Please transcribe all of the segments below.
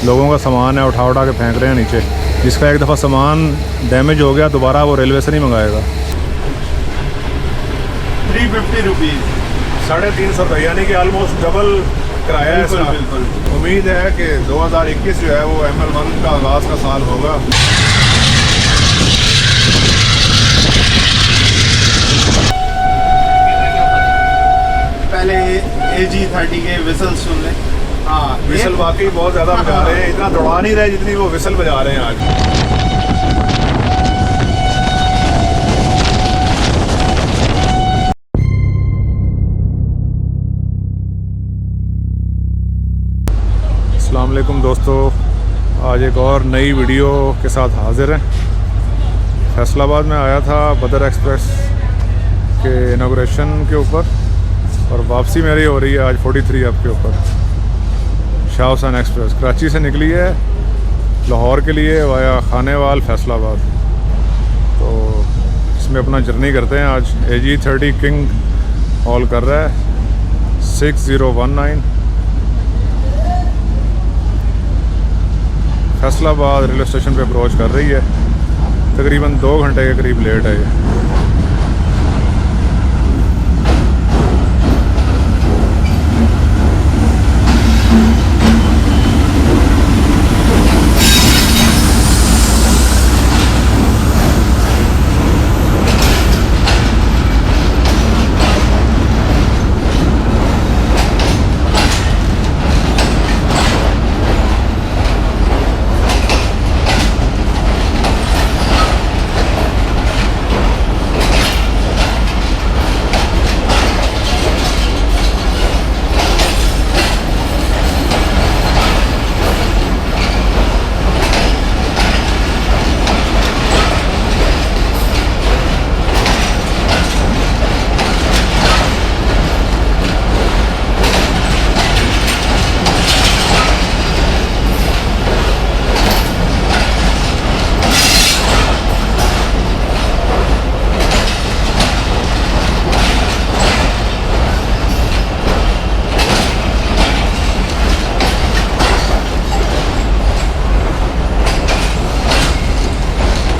लोगों का सामान है उठा उठा के फेंक रहे हैं नीचे। जिसका एक दफ़ा सामान डैमेज हो गया दोबारा वो रेलवे से नहीं मंगाएगा। 350 रुपीज़, 350 रुपये, यानी कि ऑलमोस्ट डबल किराया है इसका। बिल्कुल। उम्मीद है कि 2021 जो है वो ML1 का आगाज़ का साल होगा। पहले AG30 के विसल सुन लें। हाँ, विसल वाकई बहुत ज़्यादा बजा रहे हैं, इतना दौड़ा नहीं रहे जितनी वो विसल बजा रहे हैं आज। अस्सलाम वालेकुम दोस्तों, आज एक और नई वीडियो के साथ हाज़िर हैं। फैसलाबाद में आया था बदर एक्सप्रेस के इनाग्रेशन के ऊपर और वापसी मेरी हो रही है आज 43 अब के ऊपर। शाह हुसैन एक्सप्रेस कराची से निकली है लाहौर के लिए वाया खानेवाल फैसलाबाद। तो इसमें अपना जर्नी करते हैं आज। AG30 किंग हॉल कर रहा है 6019। फैसलाबाद रेलवे स्टेशन पे अप्रोच कर रही है। तकरीबन 2 घंटे के करीब लेट है ये।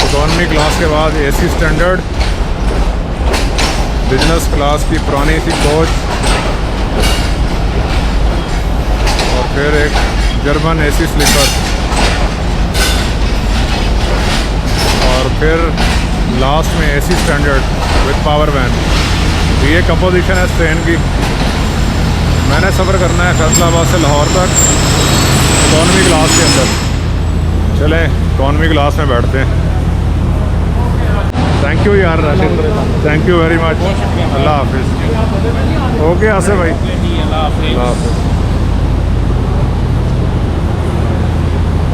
इकॉनमी क्लास के बाद AC स्टैंडर्ड, बिजनेस क्लास की पुरानी सी कोच और फिर एक जर्मन AC स्लीपर और फिर लास्ट में AC standard with power van. ये कंपोजिशन है इस ट्रेन की। मैंने सफ़र करना है फैसलाबाद से लाहौर तक इकॉनमी क्लास के अंदर। चलें इकॉनमी क्लास में बैठते हैं। थैंक यू यार Rashid, thank you very much. अल्लाह हाफिज़। ओके आसिफ भाई, अल्लाह हाफिज़।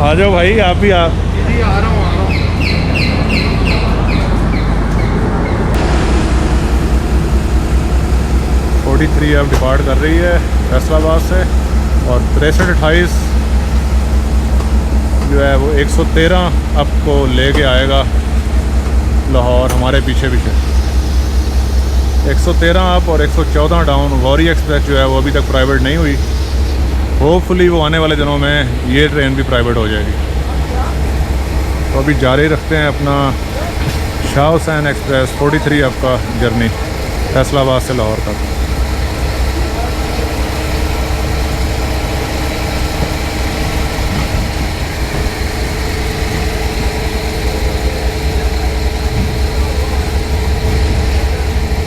आ जाओ भाई, आप भी आ रहा हूँ। 43 अब डिपार्ट कर रही है फैसलाबाद से और 6328 जो है वो 113 अब को लेके आएगा लाहौर हमारे पीछे पीछे। 113 अप और 114 डाउन। गौरी एक्सप्रेस जो है वो अभी तक प्राइवेट नहीं हुई। होपफुली वो आने वाले दिनों में ये ट्रेन भी प्राइवेट हो जाएगी। तो अभी जारी रखते हैं अपना शाह हुसैन एक्सप्रेस 43 अप का जर्नी फैसलाबाद से लाहौर तक।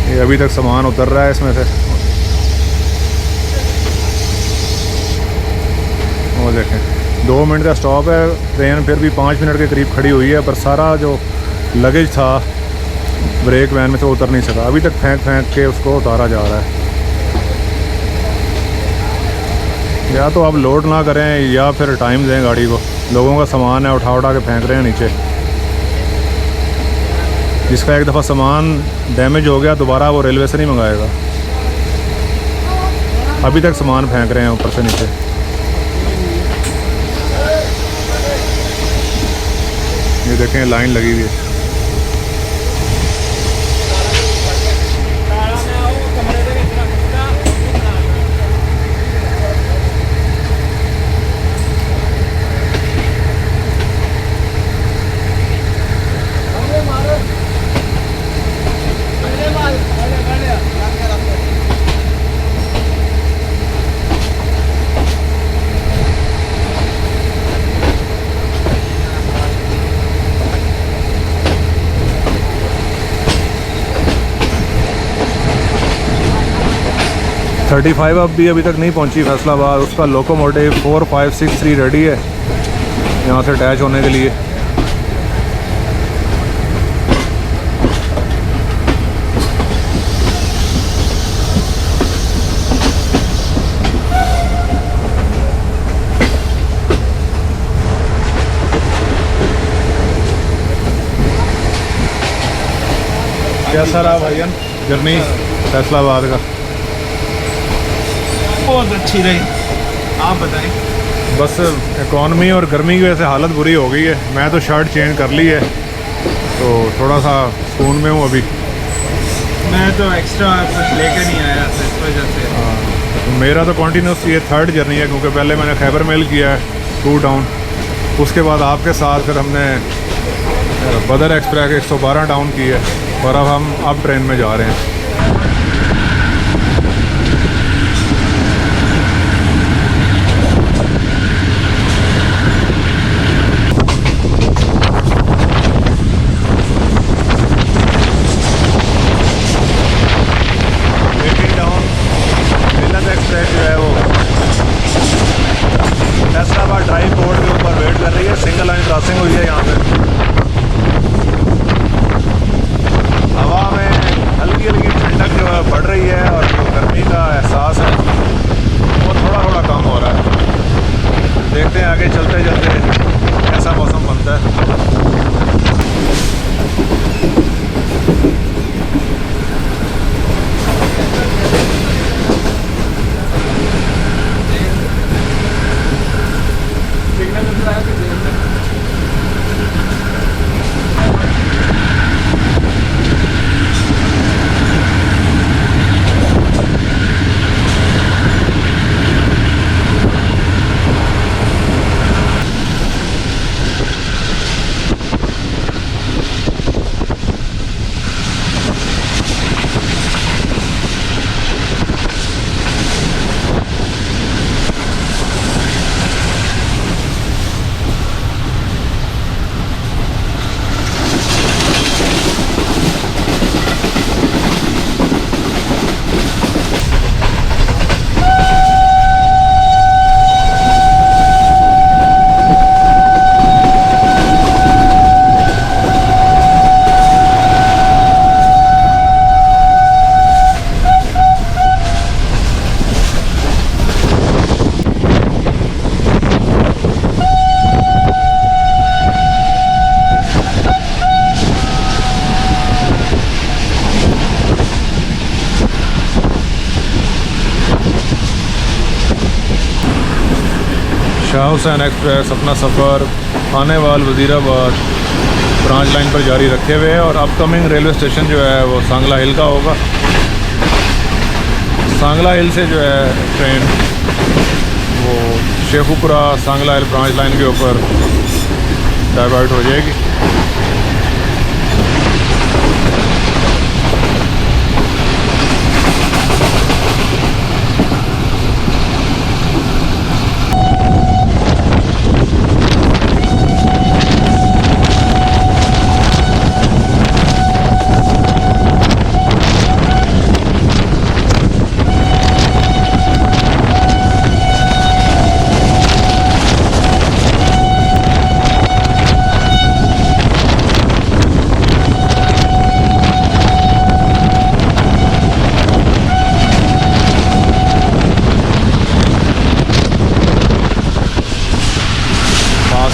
ये अभी तक सामान उतर रहा है इसमें से। वो देखें 2 मिनट का स्टॉप है ट्रेन, फिर भी 5 मिनट के करीब खड़ी हुई है, पर सारा जो लगेज था ब्रेक वैन में से उतर नहीं सका। अभी तक फेंक फेंक के उसको उतारा जा रहा है। या तो आप लोड ना करें या फिर टाइम दें गाड़ी को। लोगों का सामान है उठा उठा के फेंक रहे हैं नीचे। जिसका एक दफ़ा सामान डैमेज हो गया दोबारा वो रेलवे से नहीं मंगाएगा। अभी तक सामान फेंक रहे हैं ऊपर से नीचे। ये देखें लाइन लगी हुई है। 35 अब भी अभी तक नहीं पहुंची फैसलाबाद। उसका लोकोमोटिव 4563 रेडी है यहाँ से अटैच होने के लिए। कैसा रहा भाईजान जर्नी फैसलाबाद का? बहुत अच्छी रही। आप बताएं। बस इकॉनमी और गर्मी की वजह से हालत बुरी हो गई है। मैं तो शर्ट चेंज कर ली है तो थोड़ा सा सुकून में हूँ अभी। मैं तो एक्स्ट्रा कुछ लेकर नहीं आया था इस वजह से। मेरा तो कंटिन्यूस ये थर्ड जर्नी है क्योंकि पहले मैंने खैबर मेल किया है 2 टाउन, उसके बाद आपके साथ फिर हमने बदर एक्सप्रेस 112 टाउन की है और अब हम ट्रेन में जा रहे हैं। एक्सप्रेस जो है वो फैसलाबाद ड्राइव बोर्ड के ऊपर वेट कर रही है। सिंगल लाइन क्रॉसिंग हुई है यहाँ पे। हवा में हल्की हल्की ठंडक जो है बढ़ रही है और जो गर्मी का एहसास है वो थोड़ा थोड़ा कम हो रहा है। देखते हैं आगे चलते चलते कैसा मौसम बनता है। शाह हुसैन एक्सप्रेस अपना सफ़र आने वाल वज़ीराबाद ब्रांच लाइन पर जारी रखे हुए है और अपकमिंग रेलवे स्टेशन जो है वो सांगला हिल का होगा। सांगला हिल से जो है ट्रेन वो शेखुपुरा सांगला हिल ब्रांच लाइन के ऊपर डाइवर्ट हो जाएगी।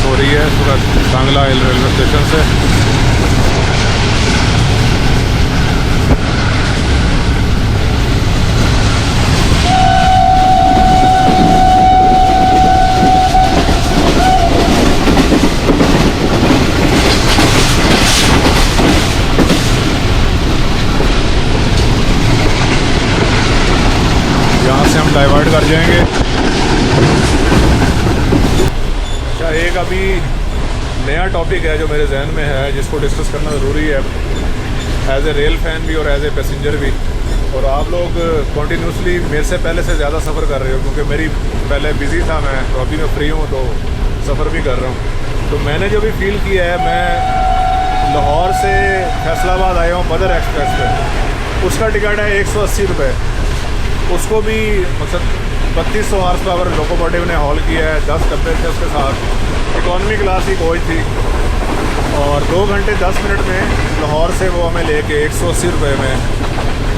हो रही है सूरत सांगला हिल रेलवे स्टेशन से। यहाँ से हम डाइवर्ट कर जाएंगे। एक अभी नया टॉपिक है जो मेरे जहन में है जिसको डिस्कस करना ज़रूरी है एज ए रेल फ़ैन भी और एज ए पैसेंजर भी। और आप लोग कंटिन्यूसली मेरे से पहले से ज़्यादा सफ़र कर रहे हो क्योंकि मेरी पहले बिज़ी था मैं, तो अभी मैं फ्री हूँ तो सफ़र भी कर रहा हूँ। तो मैंने जो भी फील किया है, मैं लाहौर से फैसलाबाद आया हूँ बदर एक्सप्रेस पे। उसका टिकट है 180 रुपये उसको भी मतलब 3200 हॉर्स पावर लोकोमोटिव ने हॉल किया है, 10 डब्बे थे उसके साथ, इकॉनमी क्लास की कोच थी, और 2 घंटे 10 मिनट में लाहौर से वो हमें लेके 180 रुपये में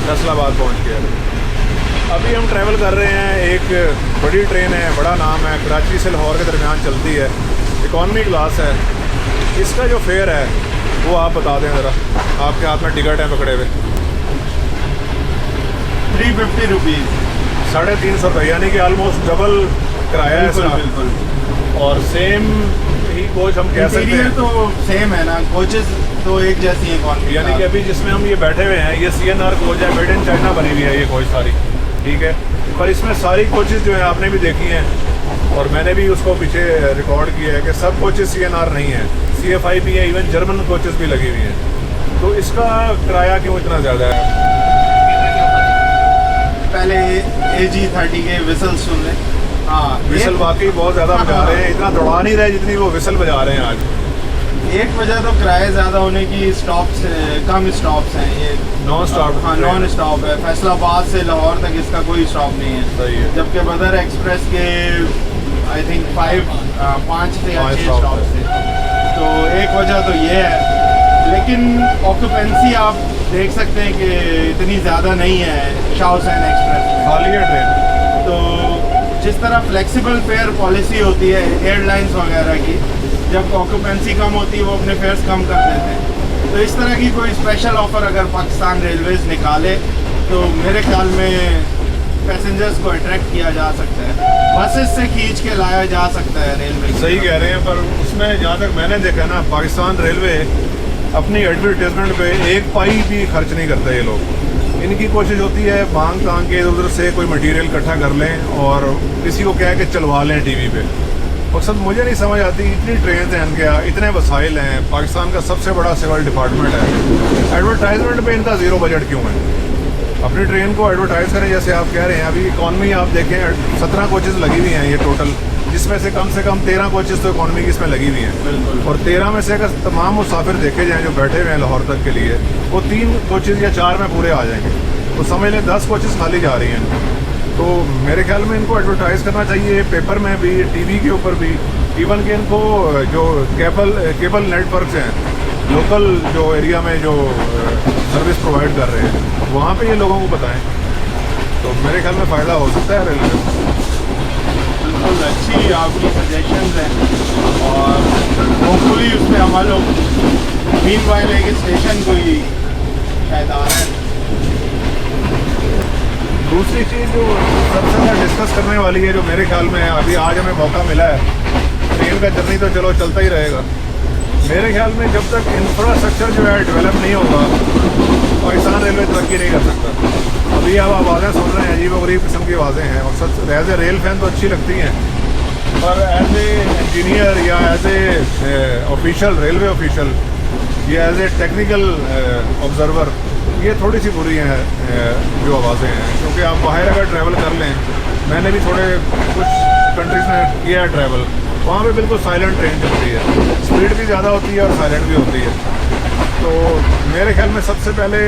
फैसलाबाद पहुंच गया। अभी हम ट्रैवल कर रहे हैं, एक बड़ी ट्रेन है, बड़ा नाम है, कराची से लाहौर के दरमियान चलती है, इकॉनमी क्लास है। इसका जो फेयर है वो आप बता दें ज़रा, आपके हाथ में टिकट है पकड़े हुए। 350 रुपीज़, 350 रुपये, यानी कि ऑलमोस्ट डबल किराया है इसका। बिल्कुल। और सेम ही कोच हम कह सकते हैं, तो सेम है ना, कोचेस तो एक जैसी है इकॉनमी, यानी कि अभी जिसमें हम ये बैठे हुए हैं ये CNR कोच है, मेड इन चाइना बनी हुई है ये कोच सारी, ठीक है। पर इसमें सारी कोचेस जो है आपने भी देखी हैं और मैंने भी उसको पीछे रिकॉर्ड किया है कि सब कोचेस CNR नहीं है, CFI भी है, इवन जर्मन कोचेस भी लगी हुई हैं। तो इसका किराया क्यों इतना ज़्यादा है? पहले AG30 के विसल सुन लें। हाँ, विसल वाकई बहुत ज़्यादा बजा रहे हैं, इतना दौड़ा नहीं रहे जितनी वो विसल बजा रहे हैं आज। एक वजह तो किराए ज़्यादा होने की, स्टॉप्स कम स्टॉप्स हैं ये, नॉन स्टॉप। हाँ नॉन स्टॉप है। फैसलाबाद से लाहौर तक इसका कोई स्टॉप नहीं है। सही है। जबकि बदर एक्सप्रेस के आई थिंक 5 से 6 stop स्टॉप थे। तो एक वजह तो ये है, लेकिन ऑक्यूपेंसी आप देख सकते हैं कि इतनी ज़्यादा नहीं है शाह हुसैन एक्सप्रेस में, खाली है ट्रेन। तो जिस तरह फ्लेक्सिबल फेयर पॉलिसी होती है एयरलाइंस वगैरह की, जब ऑक्यूपेंसी कम होती है वो अपने फेयर्स कम कर देते हैं। तो इस तरह की कोई स्पेशल ऑफ़र अगर पाकिस्तान रेलवेज़ निकाले तो मेरे ख्याल में पैसेंजर्स को अट्रैक्ट किया जा सकता है, बसेस से खींच के लाया जा सकता है रेलवे। सही कह रहे हैं, पर उसमें जहाँ तक मैंने देखा ना, पाकिस्तान रेलवे अपनी एडवर्टाइजमेंट पे एक पाई भी खर्च नहीं करते ये लोग। इनकी कोशिश होती है मांग तांग के इधर उधर से कोई मटेरियल इकट्ठा कर लें और किसी को कह के चलवा लें टीवी पे। मकसद मुझे नहीं समझ आती, इतनी ट्रेन हैं इनके, इतने वसाइल हैं, पाकिस्तान का सबसे बड़ा सिविल डिपार्टमेंट है, एडवर्टाइजमेंट पे इनका ज़ीरो बजट क्यों है? अपनी ट्रेन को एडवर्टाइज़ करें जैसे आप कह रहे हैं। अभी इकॉनमी आप देखें 17 कोचेज़ लगी हुई हैं ये टोटल, जिसमें से कम 13 कोचेज़ तो इकॉनमी की इसमें लगी हुई हैं। बिल्कुल। और 13 में से अगर तमाम मुसाफिर देखे जाएँ जो बैठे हुए हैं लाहौर तक के लिए, वो 3 कोचेज़ या 4 में पूरे आ जाएंगे। तो समझ लें 10 कोचेज़ खाली जा रही हैं। तो मेरे ख्याल में इनको एडवर्टाइज़ करना चाहिए, पेपर में भी, टीवी के ऊपर भी, इवन कि इनको जो केबल नेटवर्क्स हैं लोकल जो एरिया में जो सर्विस प्रोवाइड कर रहे हैं वहाँ पे ये लोगों को बताएं, तो मेरे ख्याल में फ़ायदा हो सकता है रेलवे को। बिल्कुल अच्छी आपकी सजेशंस हैं और होपफुली उस पर अमल हो। मीनवाइल एक स्टेशन को ही शायद आ रहा है। दूसरी चीज़ जो सबसे ज़्यादा डिस्कस करने वाली है, जो मेरे ख्याल में अभी आज हमें मौका मिला है, ट्रेन का जर्नी तो चलो चलता ही रहेगा। मेरे ख्याल में जब तक इंफ्रास्ट्रक्चर जो है डेवलप नहीं होगा, पाकिस्तान रेलवे तरक्की नहीं कर सकता। अभी आप आवाज़ें सुन रहे हैं, अजीब व गरीब किस्म की आवाज़ें हैं। मकसद एज ए रेल फैन तो अच्छी लगती हैं, पर एज ए इंजीनियर या as a official, railway official या एज ए टेक्निकल ऑब्जर्वर, ये थोड़ी सी बुरी हैं जो आवाज़ें हैं। क्योंकि आप बाहर अगर ट्रैवल कर लें, मैंने भी थोड़े कुछ कंट्रीज़ में किया है ट्रैवल, वहाँ पे बिल्कुल साइलेंट ट्रेन चलती है, स्पीड भी ज़्यादा होती है और साइलेंट भी होती है। तो मेरे ख्याल में सबसे पहले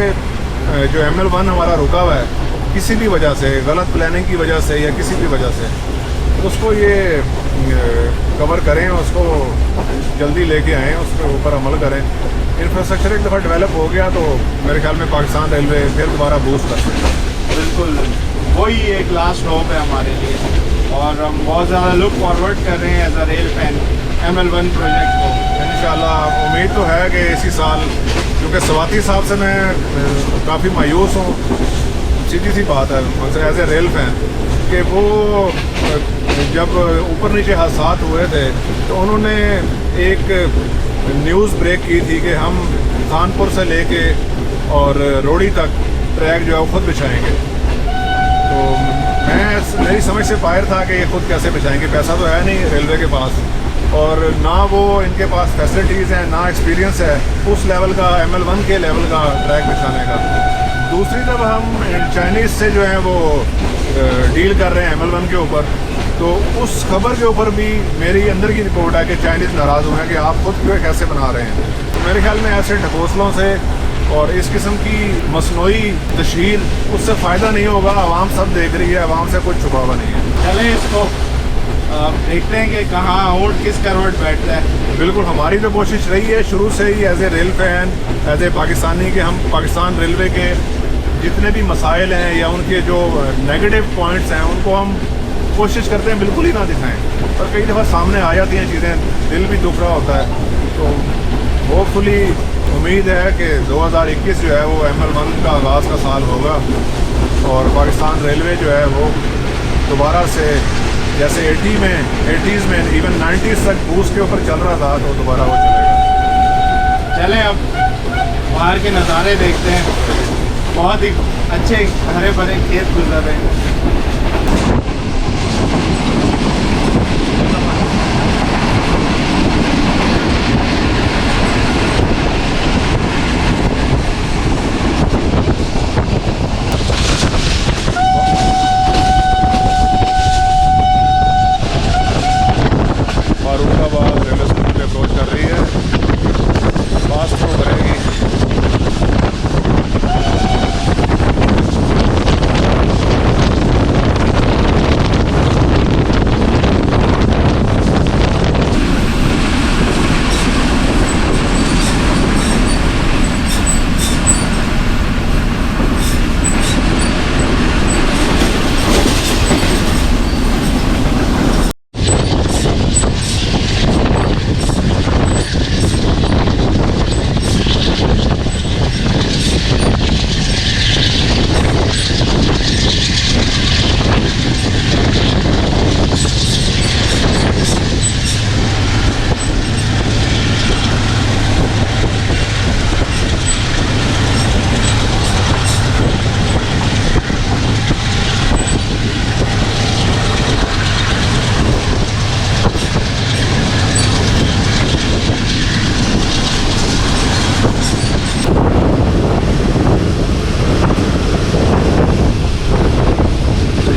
जो ML1 हमारा रुका हुआ है, किसी भी वजह से, गलत प्लानिंग की वजह से या किसी भी वजह से, उसको ये कवर करें, उसको जल्दी लेके आएँ, उसके ऊपर अमल करें। इंफ्रास्ट्रक्चर एक दफ़ा डेवलप हो गया तो मेरे ख्याल में पाकिस्तान रेलवे फिर दोबारा बूस्ट कर सकता है। बिल्कुल, वही एक लास्ट होप है हमारे लिए और हम बहुत ज़्यादा लुक फॉरवर्ड कर रहे हैं as a rail fan ML1 project को। इंशाल्लाह उम्मीद तो है कि इसी साल, क्योंकि स्वाति साहब से मैं काफ़ी मायूस हूँ, सीधी सी बात है एज ए रेल फैन, कि वो जब ऊपर नीचे हादसात हुए थे तो उन्होंने एक न्यूज़ ब्रेक की थी कि हम खानपुर से लेके और रोड़ी तक ट्रैक जो है वो खुद बिछाएंगे। तो मेरी समझ से बाहर था कि ये खुद कैसे बिछाएंगे, पैसा तो है नहीं रेलवे के पास, और ना वो इनके पास फैसिलिटीज़ हैं, ना एक्सपीरियंस है उस लेवल का, ML1 के लेवल का ट्रैक बिछाने का। दूसरी तरफ हम चाइनीज़ से जो है वो डील कर रहे हैं ML1 के ऊपर, तो उस खबर के ऊपर भी मेरी अंदर की रिपोर्ट है कि चाइनीज़ नाराज़ हुए हैं कि आप खुद क्यों कैसे बना रहे हैं। तो मेरे ख्याल में ऐसे ढकोसलों से और इस किस्म की मसनूई तशहीर उससे फ़ायदा नहीं होगा। आवाम सब देख रही है, आवाम से कुछ छुपा हुआ नहीं है। चले इसको देखते हैं कि कहाँ ऊँट किस करवट बैठता है। बिल्कुल, हमारी तो कोशिश रही है शुरू से ही as a rail fan, as a Pakistani, कि हम पाकिस्तान रेलवे के जितने भी मसाइल हैं या उनके जो नेगेटिव पॉइंट्स हैं उनको हम कोशिश करते हैं बिल्कुल ही ना दिखाएं। पर कई दफ़ा सामने आ जाती हैं चीज़ें, दिल भी दुख रहा होता है। तो होपफुली उम्मीद है कि 2021 जो है वो ML1 का आगाज़ का साल होगा और पाकिस्तान रेलवे जो है वो दोबारा से जैसे 80s में इवन 90s तक बूस्ट के ऊपर चल रहा था तो दोबारा वो चलेगा। चलें अब बाहर के नज़ारे देखते हैं। बहुत ही अच्छे हरे भरे खेत गुजर रहे हैं। फारुखाबाद रेलवे स्टेशन पे अप्रोच कर रही है, फास्ट थ्रू करेगी।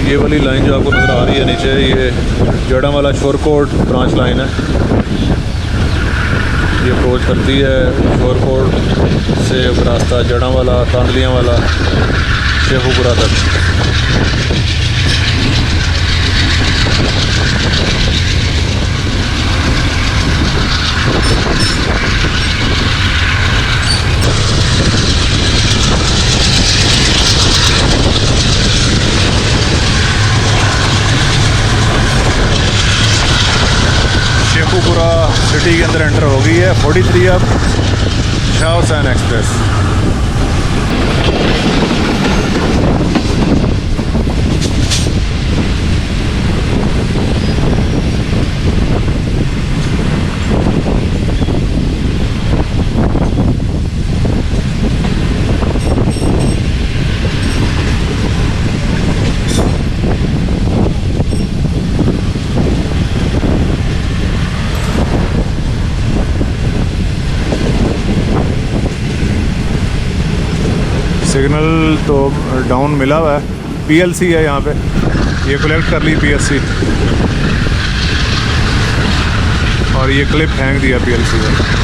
ये वाली लाइन जो आपको नज़र आ रही है नीचे, ये जड़ावाला शोरकोट ब्रांच लाइन है। ये अप्रोच करती है शोरकोट से रास्ता जड़ावाला, तांदलियाँ वाला, शेखुपुरा तक। शेखुपुरा सिटी के अंदर एंटर हो गई है। 43 अब शाह हुसैन एक्सप्रेस। सिग्नल तो डाउन मिला हुआ है। PLC है यहाँ पे, ये कलेक्ट कर ली PSC और ये क्लिप फेंक दिया PLC का।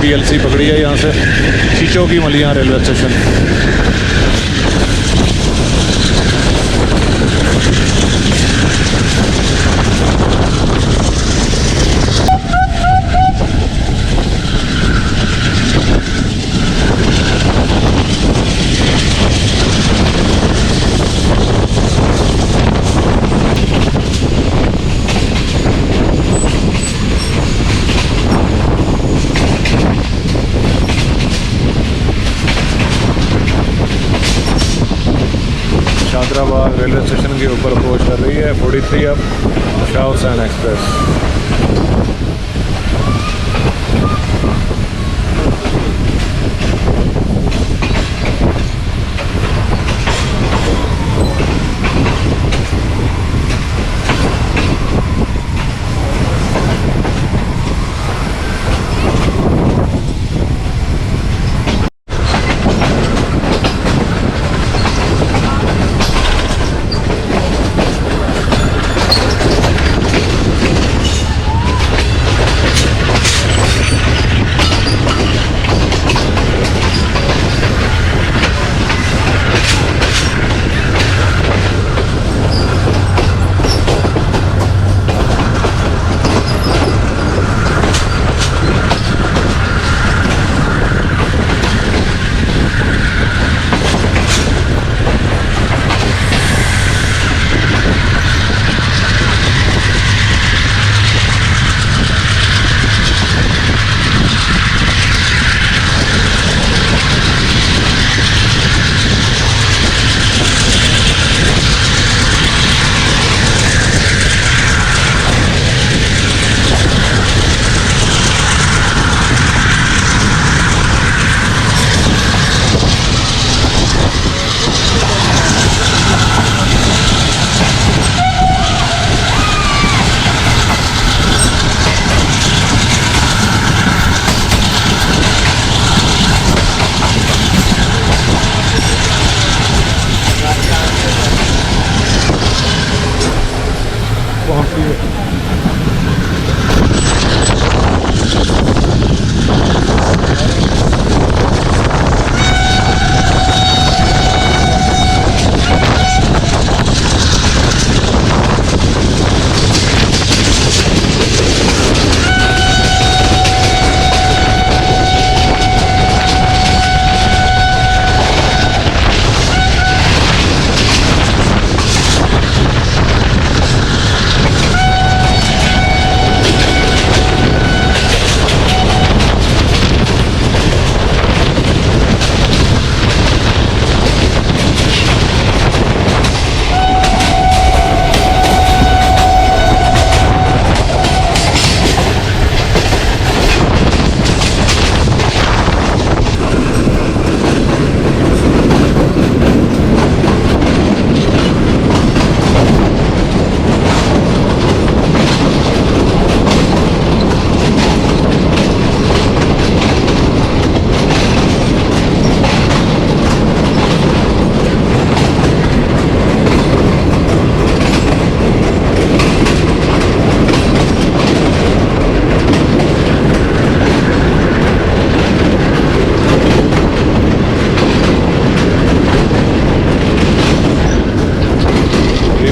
PLC पकड़ी है यहाँ से चीचों की मलियाँ रेलवे स्टेशन। शाहदराबाद रेलवे स्टेशन के ऊपर अप्रोच कर रही है 43 अब शाह हुसैन एक्सप्रेस।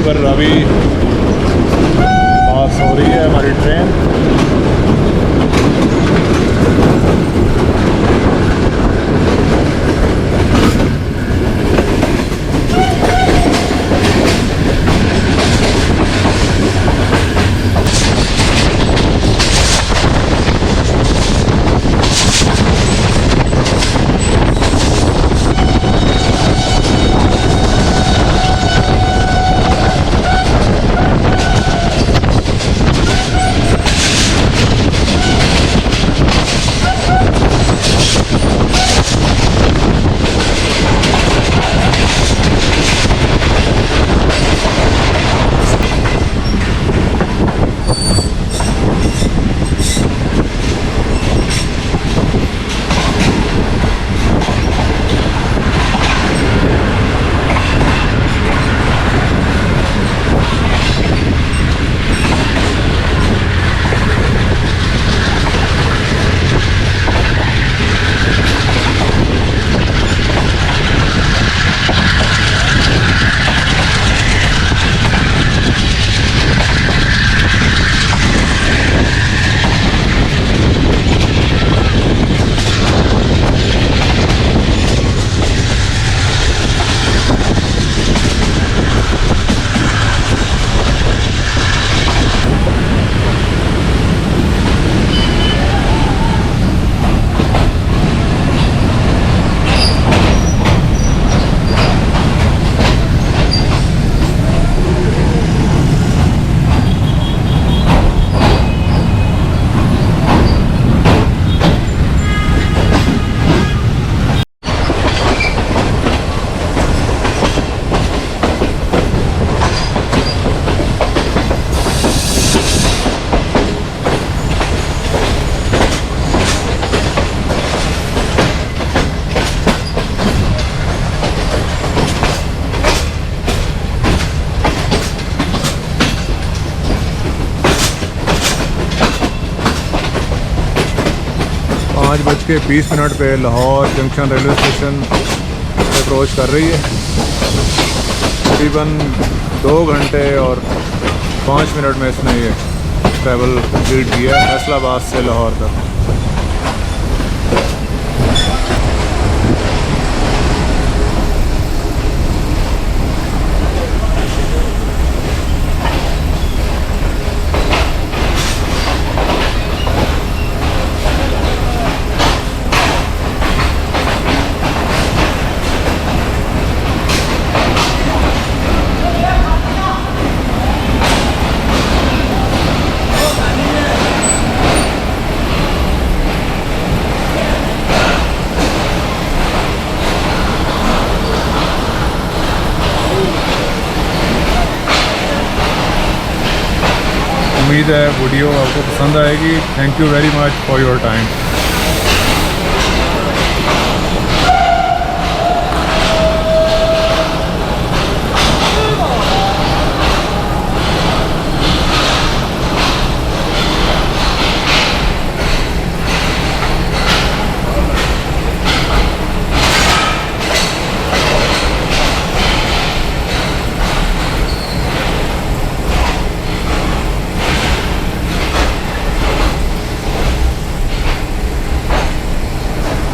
पर अभी पास हो रही है हमारी ट्रेन। 20 मिनट पे Lahore junction railway station approach कर रही है। तकरीबन 2 घंटे और 5 मिनट में इसने ये ट्रैवल कंप्लीट किया है फैसलाबाद से लाहौर तक। उम्मीद है वीडियो आपको पसंद आएगी। Thank you very much for your time.